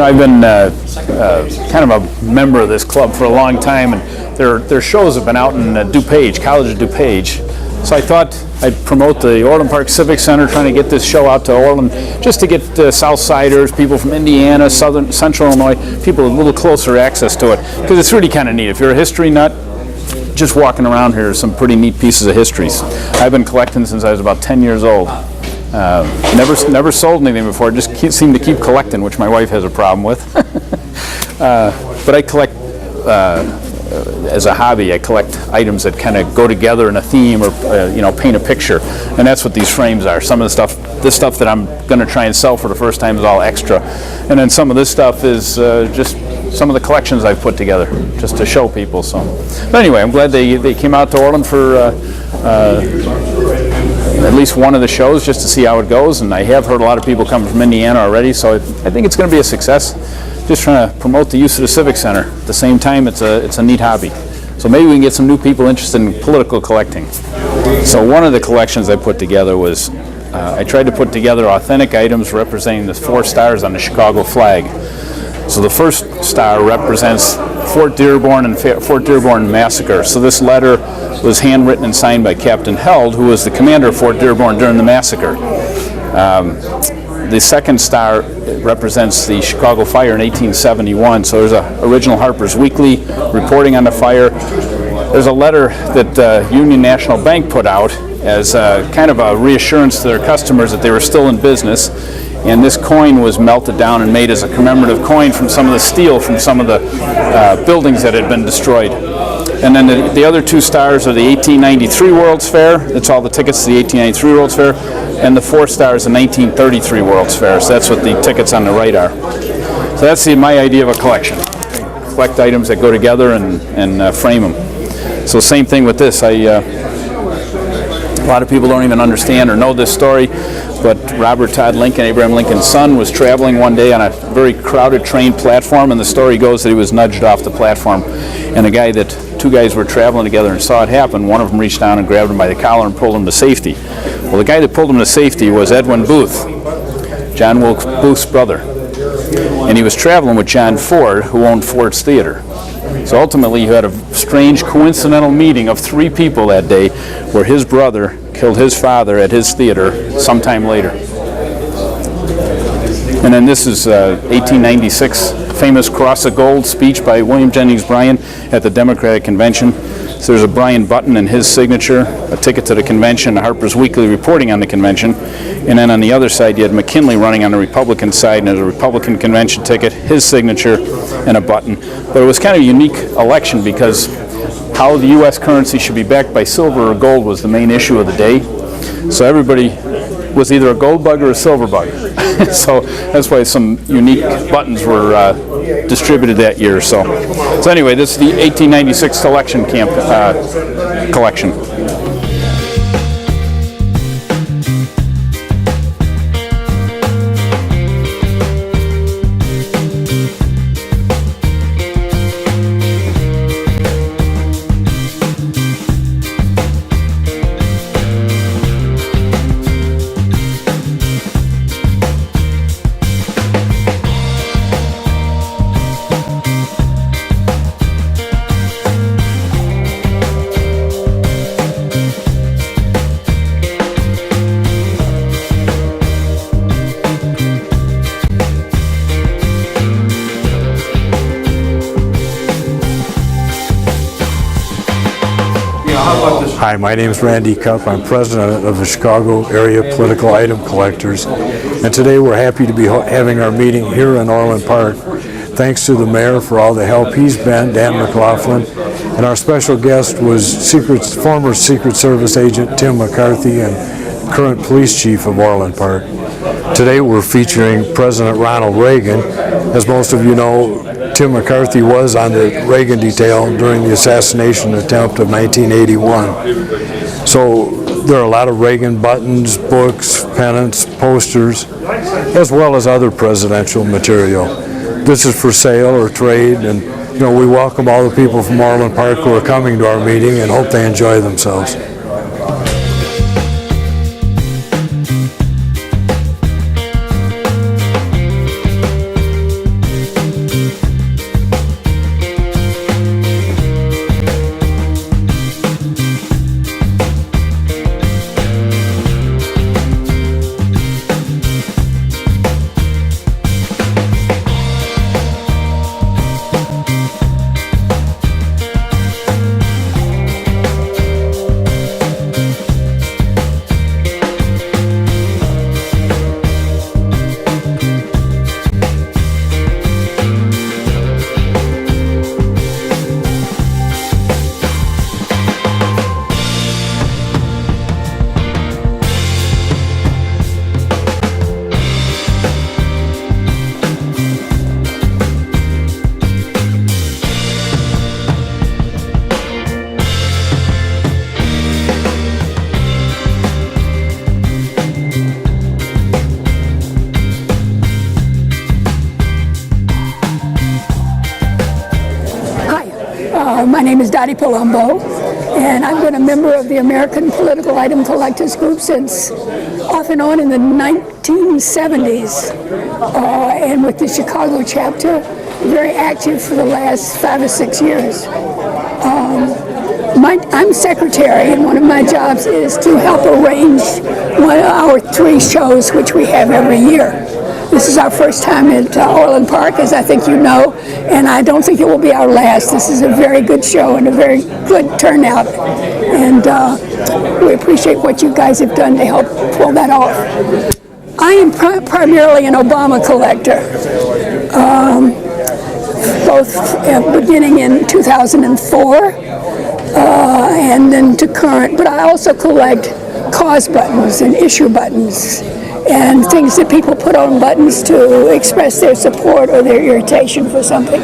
I've been kind of a member of this club for a long time, and their shows have been out in DuPage, College of DuPage. So I thought I'd promote the Orland Park Civic Center, trying to get this show out to Orland, just to get Southsiders, people from Indiana, Central Illinois, people with a little closer access to it, because it's really kind of neat. If you're a history nut, just walking around here are some pretty neat pieces of history. I've been collecting since I was about 10 years old. Never sold anything before, just seem to keep collecting, which my wife has a problem with. But I collect, as a hobby, I collect items that kind of go together in a theme, or paint a picture, and that's what these frames are. Some of this stuff that I'm going to try and sell for the first time is all extra, and then some of this stuff is just some of the collections I've put together, just to show people. So, but anyway, I'm glad they came out to Orland for at least one of the shows, just to see how it goes. And I have heard a lot of people coming from Indiana already, so I think it's going to be a success. Just trying to promote the use of the Civic Center. At the same time, it's a neat hobby. So maybe we can get some new people interested in political collecting. So one of the collections I put together was, I tried to put together authentic items representing the 4 stars on the Chicago flag. So the first star represents Fort Dearborn and Fort Dearborn Massacre. So this letter was handwritten and signed by Captain Held, who was the commander of Fort Dearborn during the massacre. The second star represents the Chicago fire in 1871. So there's an original Harper's Weekly reporting on the fire. There's a letter that Union National Bank put out as kind of a reassurance to their customers that they were still in business. And this coin was melted down and made as a commemorative coin from some of the steel from some of the buildings that had been destroyed. And then the other 2 stars are the 1893 World's Fair. That's all the tickets to the 1893 World's Fair. And the 4 stars, the 1933 World's Fair. So that's what the tickets on the right are. So that's my idea of a collection. Collect items that go together and frame them. So same thing with this. A lot of people don't even understand or know this story, but Robert Todd Lincoln, Abraham Lincoln's son, was traveling one day on a very crowded train platform, and the story goes that he was nudged off the platform. And two guys were traveling together and saw it happen. One of them reached down and grabbed him by the collar and pulled him to safety. Well, the guy that pulled him to safety was Edwin Booth, John Wilkes Booth's brother. And he was traveling with John Ford, who owned Ford's Theater. So ultimately, you had a strange coincidental meeting of 3 people that day, where his brother killed his father at his theater sometime later. And then this is 1896 famous Cross of Gold speech by William Jennings Bryan at the Democratic Convention. So there's a Bryan button and his signature, a ticket to the convention, Harper's Weekly reporting on the convention, and then on the other side you had McKinley running on the Republican side, and there's a Republican convention ticket, his signature, and a button. But it was kind of a unique election because how the U.S. currency should be backed by silver or gold was the main issue of the day. So everybody was either a gold bug or a silver bug. So that's why some unique buttons were distributed that year. So anyway, this is the 1896 election collection. Hi, my name is Randy Cupp. I'm president of the Chicago Area Political Item Collectors, and today we're happy to be having our meeting here in Orland Park. Thanks to the mayor for all the help he's been, Dan McLaughlin, and our special guest was former Secret Service agent Tim McCarthy and current police chief of Orland Park. Today we're featuring President Ronald Reagan. As most of you know, Tim McCarthy was on the Reagan detail during the assassination attempt of 1981. So there are a lot of Reagan buttons, books, pennants, posters, as well as other presidential material. This is for sale or trade, and we welcome all the people from Orland Park who are coming to our meeting and hope they enjoy themselves. name is Dottie Palumbo, and I've been a member of the American Political Item Collectors Group since off and on in the 1970s, and with the Chicago chapter, very active for the last 5 or 6 years. I'm secretary, and one of my jobs is to help arrange one of our 3 shows, which we have every year. This is our first time at Orland Park, as I think you know, and I don't think it will be our last. This is a very good show and a very good turnout, and we appreciate what you guys have done to help pull that off. I am primarily an Obama collector, both beginning in 2004 and then to current, but I also collect cause buttons and issue buttons and things that people put on buttons to express their support or their irritation for something.